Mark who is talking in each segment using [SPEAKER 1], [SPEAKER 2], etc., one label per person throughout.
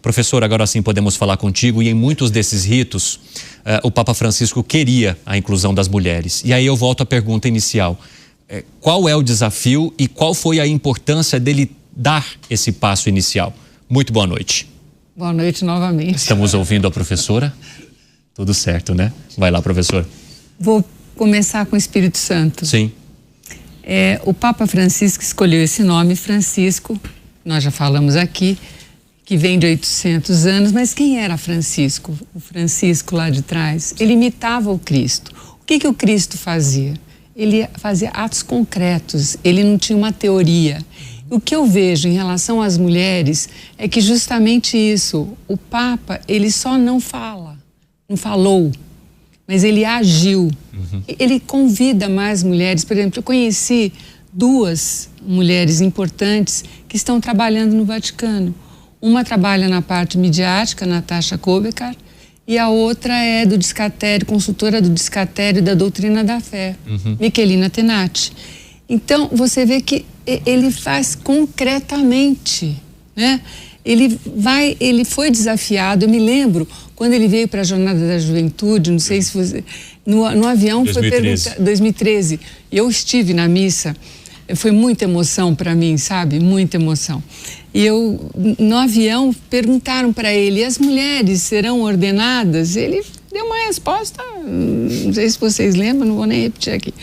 [SPEAKER 1] Professor, agora sim podemos falar contigo, e em muitos desses ritos, o Papa Francisco queria a inclusão das mulheres. E aí eu volto à pergunta inicial. Qual é o desafio e qual foi a importância dele dar esse passo inicial? Muito boa noite.
[SPEAKER 2] Boa noite novamente.
[SPEAKER 1] Estamos ouvindo a professora? Tudo certo, né? Vai lá, professor.
[SPEAKER 2] Vou começar com o Espírito Santo.
[SPEAKER 1] Sim.
[SPEAKER 2] O Papa Francisco escolheu esse nome, Francisco, nós já falamos aqui, que vem de 800 anos, mas quem era Francisco? O Francisco lá de trás, ele imitava o Cristo. O que o Cristo fazia? Ele fazia atos concretos, ele não tinha uma teoria. O que eu vejo em relação às mulheres é que justamente isso, o Papa, ele só não fala, não falou, mas ele agiu. Ele convida mais mulheres. Por exemplo, eu conheci 2 mulheres importantes que estão trabalhando no Vaticano. Uma trabalha na parte midiática, Natasha Kobeckar, e a outra é do Discatério, consultora do Discatério da Doutrina da Fé, Michelina Tenati. Então, você vê que ele faz concretamente, né? Ele foi desafiado. Eu me lembro, quando ele veio para a Jornada da Juventude, não sei se você... No avião 2013. Foi perguntar... 2013. Eu estive na missa. Foi muita emoção para mim, sabe? Muita emoção. E no avião, perguntaram para ele, as mulheres serão ordenadas? Ele deu uma resposta, não sei se vocês lembram, não vou nem repetir aqui.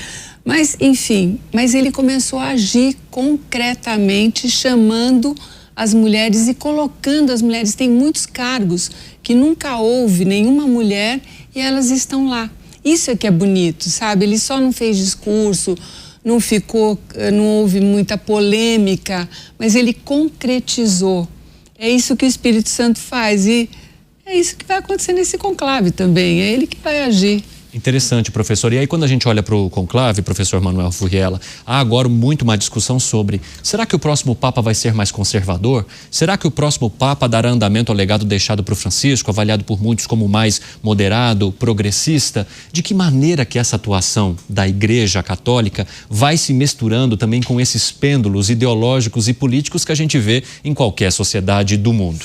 [SPEAKER 2] Mas, enfim, ele começou a agir concretamente, chamando as mulheres e colocando as mulheres. Tem muitos cargos que nunca houve nenhuma mulher e elas estão lá. Isso é que é bonito, sabe? Ele só não fez discurso, não houve muita polêmica, mas ele concretizou. É isso que o Espírito Santo faz e é isso que vai acontecer nesse conclave também, é ele que vai agir.
[SPEAKER 1] Interessante, professor. E aí, quando a gente olha para o conclave, professor Manuel Furriela, há agora muito uma discussão sobre: será que o próximo Papa vai ser mais conservador? Será que o próximo Papa dará andamento ao legado deixado por Francisco, avaliado por muitos como mais moderado, progressista? De que maneira que essa atuação da Igreja Católica vai se misturando também com esses pêndulos ideológicos e políticos que a gente vê em qualquer sociedade do mundo?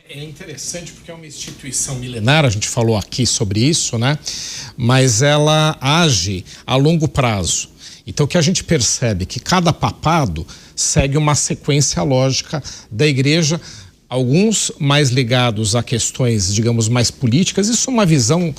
[SPEAKER 3] É interessante porque é uma instituição milenar, a gente falou aqui sobre isso, né? Mas ela age a longo prazo. Então o que a gente percebe é que cada papado segue uma sequência lógica da Igreja, alguns mais ligados a questões, digamos, mais políticas. Isso é uma visão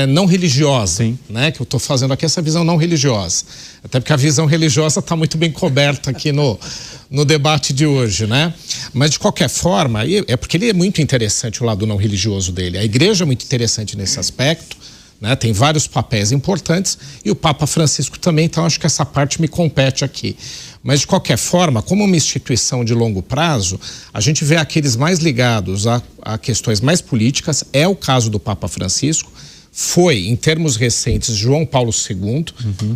[SPEAKER 3] não religiosa, né? Que eu estou fazendo aqui, essa visão não religiosa. Até porque a visão religiosa está muito bem coberta aqui no debate de hoje, né? Mas, de qualquer forma, é porque ele é muito interessante, o lado não religioso dele. A Igreja é muito interessante nesse aspecto, né? Tem vários papéis importantes e o Papa Francisco também, então acho que essa parte me compete aqui. Mas, de qualquer forma, como uma instituição de longo prazo, a gente vê aqueles mais ligados a questões mais políticas. É o caso do Papa Francisco. Foi, em termos recentes, João Paulo II.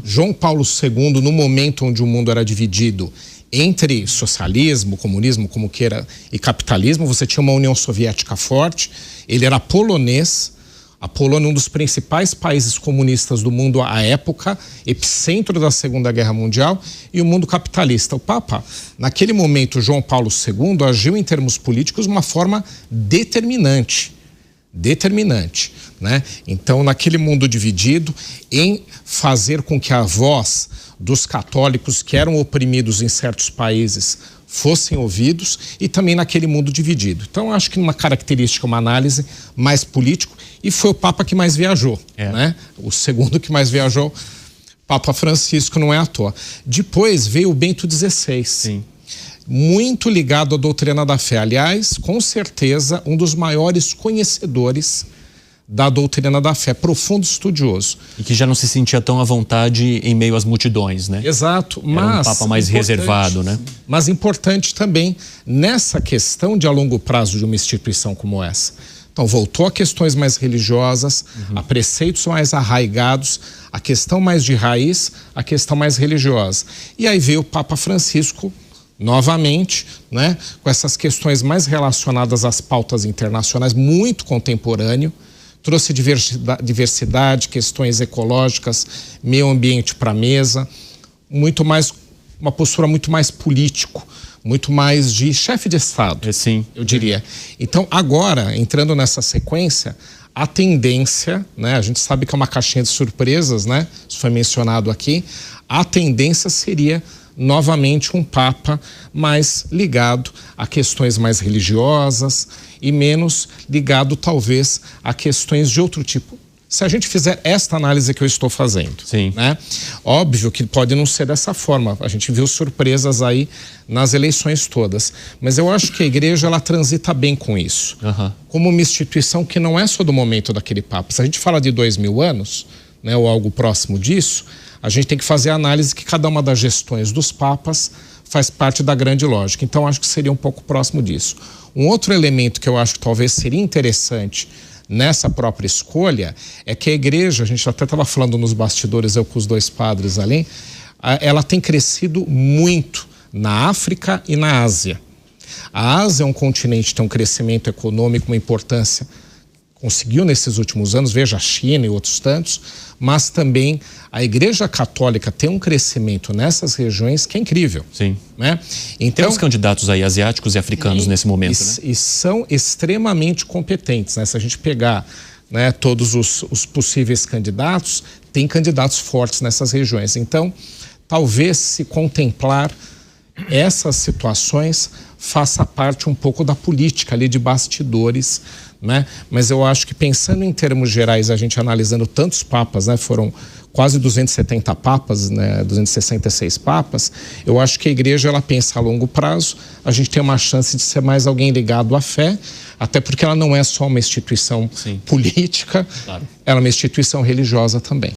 [SPEAKER 3] João Paulo II, no momento onde o mundo era dividido entre socialismo, comunismo, como queira, e capitalismo, você tinha uma União Soviética forte. Ele era polonês. A Polônia, um dos principais países comunistas do mundo à época, epicentro da Segunda Guerra Mundial, e o mundo capitalista. O Papa, naquele momento, João Paulo II, agiu em termos políticos de uma forma determinante, né? Então, naquele mundo dividido, em fazer com que a voz dos católicos que eram oprimidos em certos países fossem ouvidos, e também naquele mundo dividido. Então, acho que uma característica, uma análise mais político, e foi o Papa que mais viajou, né? O segundo que mais viajou, Papa Francisco, não é à toa. Depois veio o Bento XVI, muito ligado à doutrina da fé. Aliás, com certeza, um dos maiores conhecedores da doutrina da fé, profundo estudioso.
[SPEAKER 1] E que já não se sentia tão à vontade em meio às multidões, né?
[SPEAKER 3] Exato,
[SPEAKER 1] mas... Era um Papa mais reservado, né?
[SPEAKER 3] Mas importante também nessa questão de a longo prazo de uma instituição como essa. Então, voltou a questões mais religiosas, a preceitos mais arraigados, a questão mais de raiz, a questão mais religiosa. E aí veio o Papa Francisco, novamente, né, com essas questões mais relacionadas às pautas internacionais, muito contemporâneo, trouxe diversidade, questões ecológicas, meio ambiente para a mesa, muito mais, uma postura muito mais político, muito mais de chefe de Estado,
[SPEAKER 1] sim,
[SPEAKER 3] eu diria. Então, agora, entrando nessa sequência, a tendência, né, a gente sabe que é uma caixinha de surpresas, né, isso foi mencionado aqui, a tendência seria novamente um Papa mais ligado a questões mais religiosas e menos ligado, talvez, a questões de outro tipo. Se a gente fizer esta análise que eu estou fazendo,
[SPEAKER 1] sim,
[SPEAKER 3] né? Óbvio que pode não ser dessa forma. A gente viu surpresas aí nas eleições todas. Mas eu acho que a igreja, ela transita bem com isso. Como uma instituição que não é só do momento daquele Papa. Se a gente fala de 2000 anos, né, ou algo próximo disso, a gente tem que fazer a análise que cada uma das gestões dos papas faz parte da grande lógica. Então, acho que seria um pouco próximo disso. Um outro elemento que eu acho que talvez seria interessante nessa própria escolha é que a igreja, a gente até estava falando nos bastidores, eu com os dois padres ali, ela tem crescido muito na África e na Ásia. A Ásia é um continente que tem um crescimento econômico, uma importância, conseguiu nesses últimos anos, veja a China e outros tantos, mas também a Igreja Católica tem um crescimento nessas regiões que é incrível.
[SPEAKER 1] Sim.
[SPEAKER 3] Né? Então,
[SPEAKER 1] tem os candidatos aí asiáticos e africanos nesse momento, né?
[SPEAKER 3] E são extremamente competentes, né? Se a gente pegar, né, todos os possíveis candidatos, tem candidatos fortes nessas regiões. Então, talvez se contemplar essas situações faça parte um pouco da política ali de bastidores, né? Mas eu acho que pensando em termos gerais, a gente analisando tantos papas, né? Foram quase 270 papas, né? 266 papas, eu acho que a igreja, ela pensa a longo prazo, a gente tem uma chance de ser mais alguém ligado à fé, até porque ela não é só uma instituição política, ela é uma instituição religiosa também.